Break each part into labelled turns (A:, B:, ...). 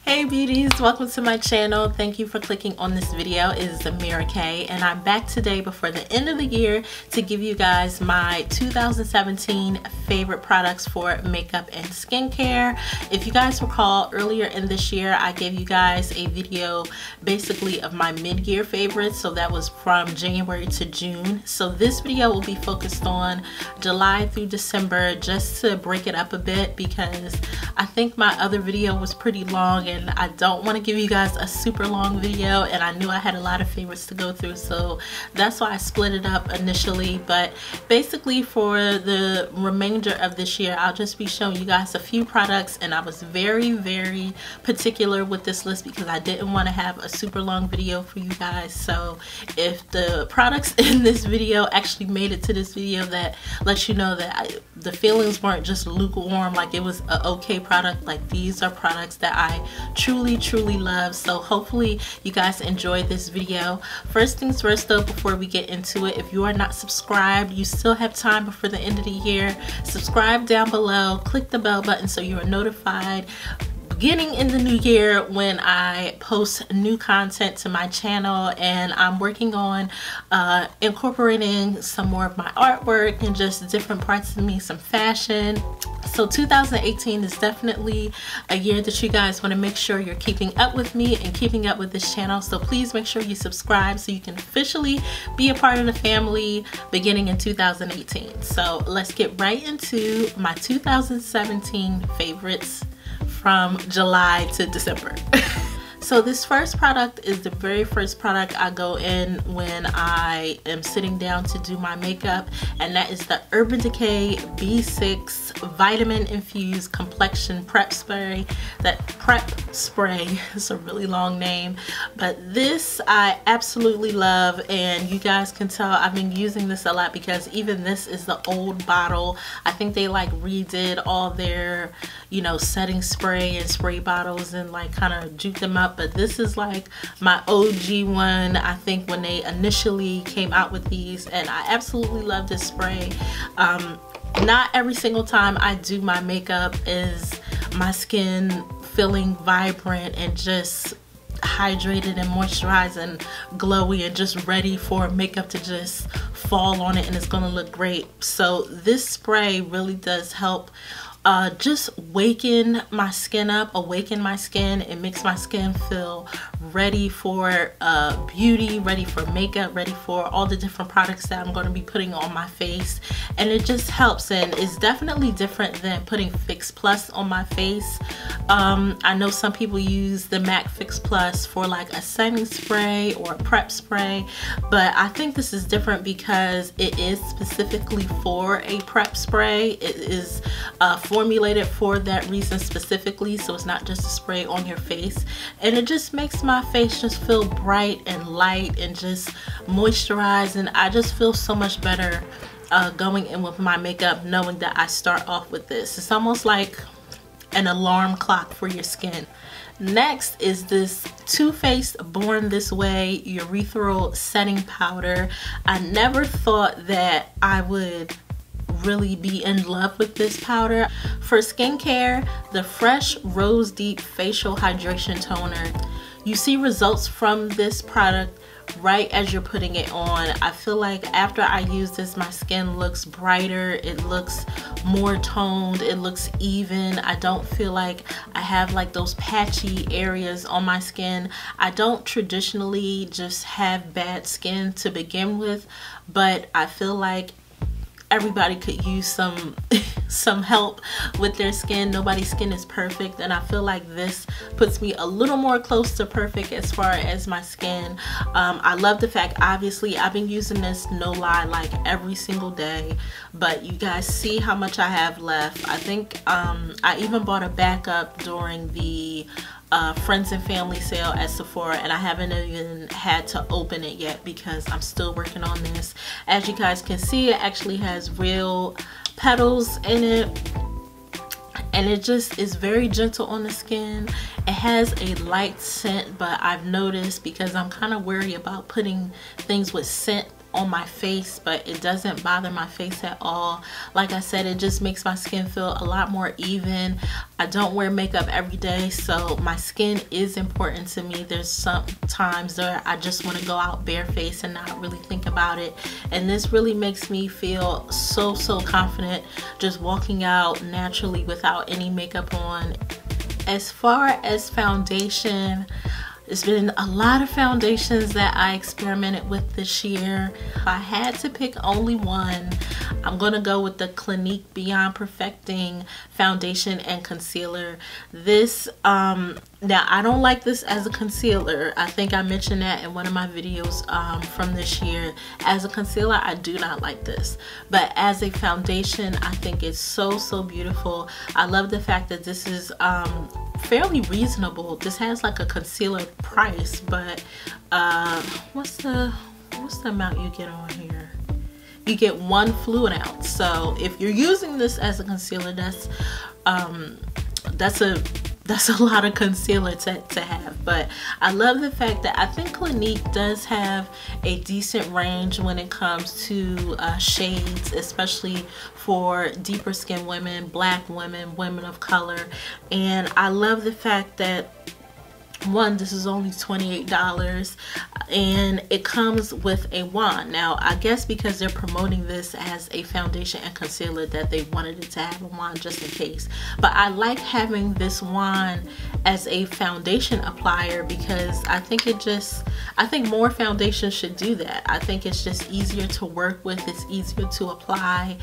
A: Hey beauties, welcome to my channel. Thank you for clicking on this video. It is Ameerah and I'm back today before the end of the year to give you guys my 2017 favorite products for makeup and skincare. If you guys recall, earlier in this year I gave you guys a video basically of my mid-year favorites, so that was from January to June. So this video will be focused on July through December, just to break it up a bit because I think my other video was pretty long and I don't want to give you guys a super long video, and I knew I had a lot of favorites to go through, so that's why I split it up initially. But basically for the remainder of this year I'll just be showing you guys a few products, and I was very particular with this list because I didn't want to have a super long video for you guys. So if the products in this video actually made it to this video, that lets you know that the feelings weren't just lukewarm, like it was an okay product. Like these are products that I truly love. So hopefully you guys enjoyed this video. First things first though, before we get into it, if you are not subscribed, you still have time before the end of the year. Subscribe down below, click the bell button so you are notified beginning in the new year when I post new content to my channel. And I'm working on incorporating some more of my artwork and just different parts of me, some fashion. So 2018 is definitely a year that you guys want to make sure you're keeping up with me and keeping up with this channel. So please make sure you subscribe so you can officially be a part of the family beginning in 2018. So let's get right into my 2017 favorites from July to December. So this first product is the very first product I go in when I am sitting down to do my makeup, and that is the Urban Decay B6 Vitamin Infused Complexion Prep Spray. That Prep Spray is a really long name, but this I absolutely love, and you guys can tell I've been using this a lot because even this is the old bottle. I think they like redid all their, you know, setting spray and spray bottles and like kind of juked them up. But this is like my OG one, I think, when they initially came out with these, and I absolutely love this spray. Not every single time I do my makeup is my skin feeling vibrant and just hydrated and moisturized and glowy and just ready for makeup to just fall on it and it's gonna look great. So this spray really does help just waken my skin up, awaken my skin. It makes my skin feel ready for beauty, ready for makeup, ready for all the different products that I'm going to be putting on my face, and it just helps. And it's definitely different than putting Fix Plus on my face. I know some people use the MAC Fix Plus for like a setting spray or a prep spray, but I think this is different because it is specifically for a prep spray. It is formulated for that reason specifically, so it's not just a spray on your face, and it just makes my face just feel bright and light and just moisturized, and I just feel so much better going in with my makeup knowing that I start off with this. It's almost like an alarm clock for your skin. Next is this Too Faced Born This Way Urethral Setting Powder. I never thought that I would really be in love with this powder. For skincare, the Fresh Rose Deep Facial Hydration Toner. You see results from this product right as you're putting it on. I feel like after I use this, my skin looks brighter, it looks more toned, it looks even. I don't feel like I have like those patchy areas on my skin. I don't traditionally just have bad skin to begin with, but I feel like everybody could use some help with their skin. Nobody's skin is perfect, and I feel like this puts me a little more close to perfect as far as my skin. I love the fact, obviously I've been using this, no lie, like every single day, but you guys see how much I have left. I think I even bought a backup during the friends and family sale at Sephora, and I haven't even had to open it yet because I'm still working on this. As you guys can see, it actually has real petals in it, and it just is very gentle on the skin. It has a light scent, but I've noticed, because I'm kind of wary about putting things with scent on my face, but it doesn't bother my face at all. Like I said, it just makes my skin feel a lot more even. I don't wear makeup every day, so my skin is important to me. There's some times where I just want to go out barefaced and not really think about it, and this really makes me feel so confident just walking out naturally without any makeup on. As far as foundation, there's been a lot of foundations that I experimented with this year. If I had to pick only one, I'm gonna go with the Clinique Beyond Perfecting foundation and concealer. This now I don't like this as a concealer. I think I mentioned that in one of my videos from this year. As a concealer, I do not like this, but as a foundation, I think it's so beautiful. I love the fact that this is fairly reasonable. This has like a concealer price, but what's the amount you get on here? You get 1 fluid ounce. So if you're using this as a concealer, that's a lot of concealer to have. But I love the fact that I think Clinique does have a decent range when it comes to shades, especially for deeper skin women, black women, women of color. And I love the fact that, one, this is only $28 and it comes with a wand. Now I guess because they're promoting this as a foundation and concealer that they wanted it to have a wand just in case, but I like having this wand as a foundation applier because I think more foundations should do that. I think it's just easier to work with, it's easier to apply,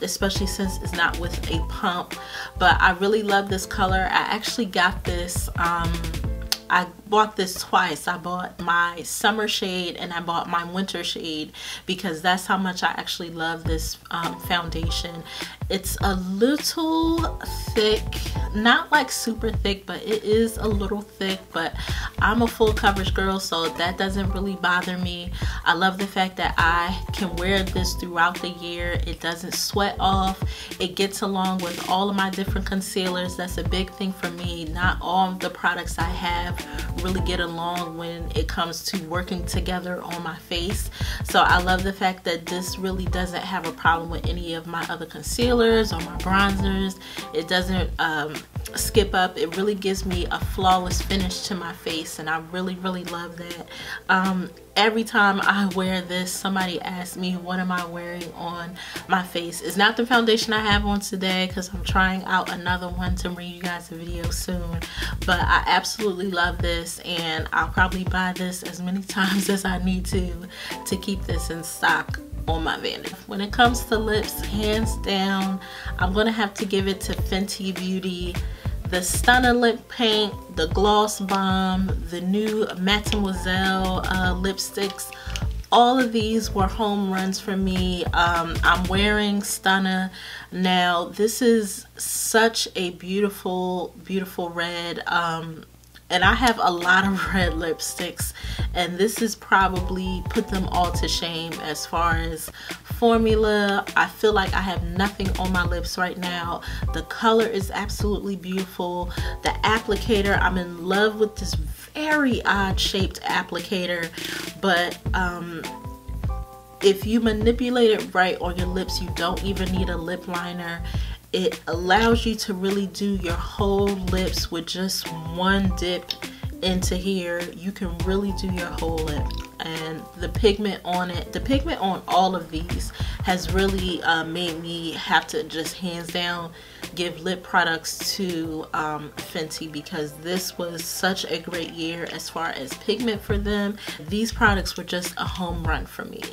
A: especially since it's not with a pump. But I really love this color. I actually got this I bought this twice. I bought my summer shade and I bought my winter shade because that's how much I actually love this foundation. It's a little thick, not like super thick, but it is a little thick, but I'm a full coverage girl, so that doesn't really bother me. I love the fact that I can wear this throughout the year. It doesn't sweat off. It gets along with all of my different concealers. That's a big thing for me. Not all of the products I have really get along when it comes to working together on my face. So I love the fact that this really doesn't have a problem with any of my other concealers or my bronzers. It doesn't skip up. It really gives me a flawless finish to my face, and I really love that. Every time I wear this, somebody asks me what am I wearing on my face. It's not the foundation I have on today because I'm trying out another one to bring you guys a video soon, but I absolutely love this and I'll probably buy this as many times as I need to keep this in stock on my vanity. When it comes to lips, hands down, I'm gonna have to give it to Fenty Beauty. The Stunner Lip Paint, the Gloss Bomb, the new Mademoiselle lipsticks, all of these were home runs for me. I'm wearing Stunner now. This is such a beautiful red, and I have a lot of red lipsticks, and this has probably put them all to shame as far as formula. I feel like I have nothing on my lips right now. The color is absolutely beautiful. The applicator, I'm in love with this very odd shaped applicator, but if you manipulate it right on your lips, you don't even need a lip liner. It allows you to really do your whole lips with just one dip into here. You can really do your whole lip, and the pigment on it, the pigment on all of these has really made me have to just hands down give lip products to Fenty, because this was such a great year as far as pigment for them. These products were just a home run for me.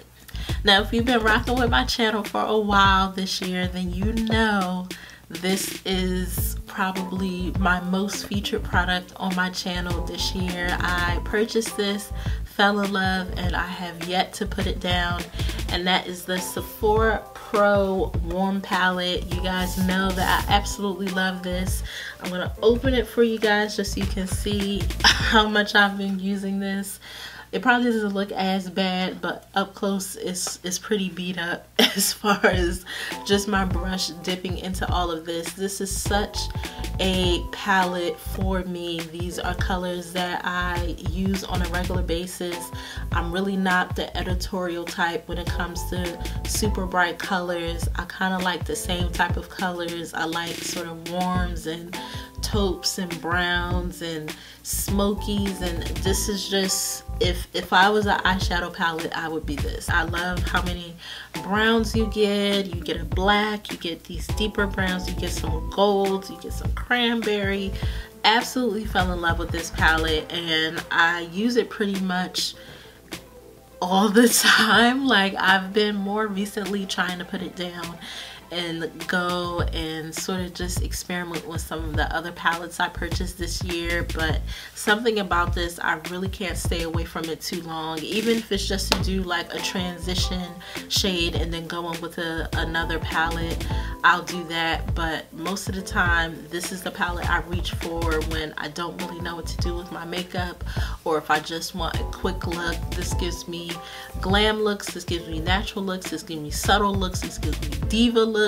A: Now, if you've been rocking with my channel for a while this year, then you know this is probably my most featured product on my channel this year. I purchased this, fell in love, and I have yet to put it down, and that is the Sephora Pro Warm Palette. You guys know that I absolutely love this. I'm gonna open it for you guys just so you can see how much I've been using this. It probably doesn't look as bad, but up close it's pretty beat up as far as just my brush dipping into all of this. This is such a palette for me. These are colors that I use on a regular basis. I'm really not the editorial type when it comes to super bright colors. I kind of like the same type of colors. I like sort of warms and taupes and browns and smokies, and this is just, if I was an eyeshadow palette, I would be this. I love how many browns you get. You get a black, you get these deeper browns, you get some golds, you get some cranberry. Absolutely fell in love with this palette, and I use it pretty much all the time. Like, I've been more recently trying to put it down and go and sort of just experiment with some of the other palettes I purchased this year, but something about this, I really can't stay away from it too long. Even if it's just to do like a transition shade and then go on with another palette, I'll do that. But most of the time, this is the palette I reach for when I don't really know what to do with my makeup, or if I just want a quick look. This gives me glam looks, this gives me natural looks, this gives me subtle looks, this gives me diva looks.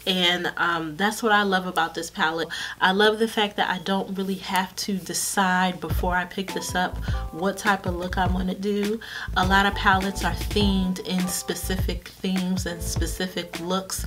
A: And that's what I love about this palette. I love the fact that I don't really have to decide before I pick this up what type of look I want to do. A lot of palettes are themed in specific themes and specific looks,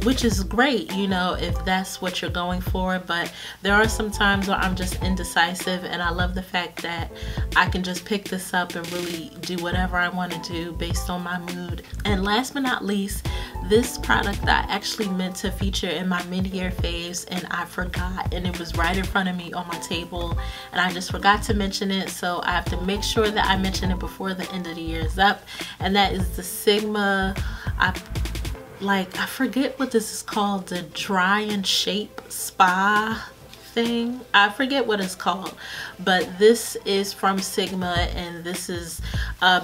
A: which is great, you know, if that's what you're going for. But there are some times where I'm just indecisive, and I love the fact that I can just pick this up and really do whatever I want to do based on my mood. And last but not least, this product that I actually meant to feature in my mid-year faves, and I forgot, and it was right in front of me on my table, and I just forgot to mention it, so I have to make sure that I mention it before the end of the year is up. And that is the Sigma, I forget what this is called, the Dry and Shape Spa thing. I forget what it's called, but this is from Sigma, and this is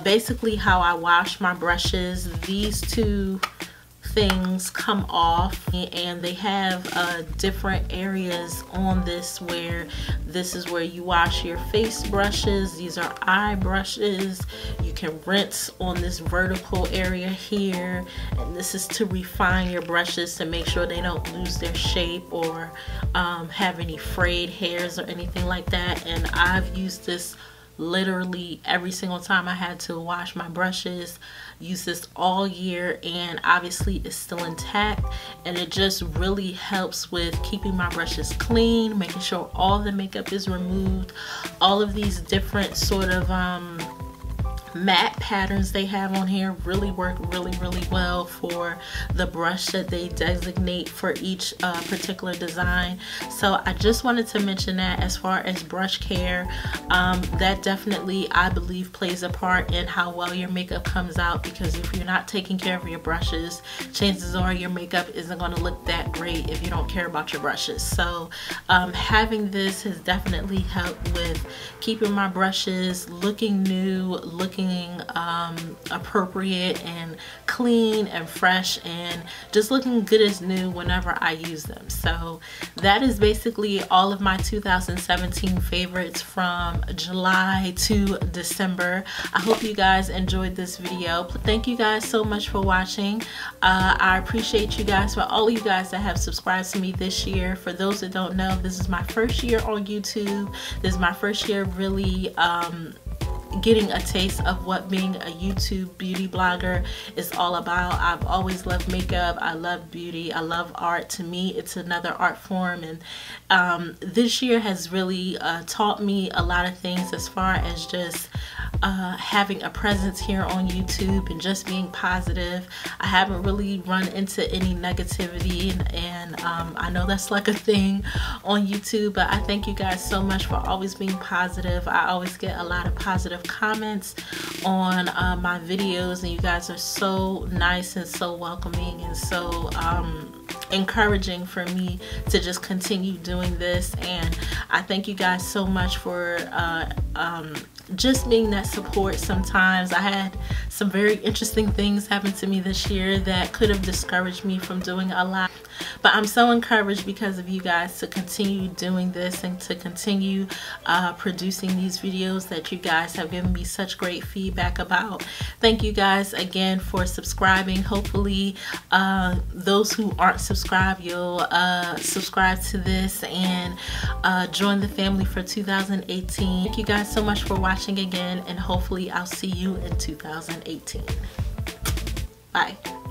A: basically how I wash my brushes. These two things come off, and they have different areas on this, where this is where you wash your face brushes. These are eye brushes. You can rinse on this vertical area here, and this is to refine your brushes to make sure they don't lose their shape or have any frayed hairs or anything like that. And I've used this literally every single time I had to wash my brushes. Use this all year, and obviously it's still intact, and it just really helps with keeping my brushes clean, making sure all the makeup is removed. All of these different sort of matte patterns they have on here really work really well for the brush that they designate for each particular design. So I just wanted to mention that as far as brush care, that definitely, I believe, plays a part in how well your makeup comes out, because if you're not taking care of your brushes, chances are your makeup isn't going to look that great if you don't care about your brushes. So having this has definitely helped with keeping my brushes looking new, looking appropriate and clean and fresh, and just looking good as new whenever I use them. So that is basically all of my 2017 favorites from July to December. I hope you guys enjoyed this video. Thank you guys so much for watching. I appreciate you guys, for all of you guys that have subscribed to me this year. For those that don't know, this is my first year on YouTube. This is my first year really getting a taste of what being a YouTube beauty blogger is all about. I've always loved makeup, I love beauty, I love art. To me, it's another art form, and this year has really taught me a lot of things as far as just having a presence here on YouTube and just being positive. I haven't really run into any negativity, and I know that's like a thing on YouTube, but I thank you guys so much for always being positive. I always get a lot of positive comments on my videos, and you guys are so nice and so welcoming and so encouraging for me to just continue doing this. And I thank you guys so much for just being that support. Sometimes I had some very interesting things happen to me this year that could have discouraged me from doing a lot, but I'm so encouraged because of you guys to continue doing this and to continue producing these videos that you guys have given me such great feedback about. Thank you guys again for subscribing. Hopefully those who aren't subscribed, you'll subscribe to this and join the family for 2018. Thank you guys so much for watching again, and hopefully I'll see you in 2018. Bye.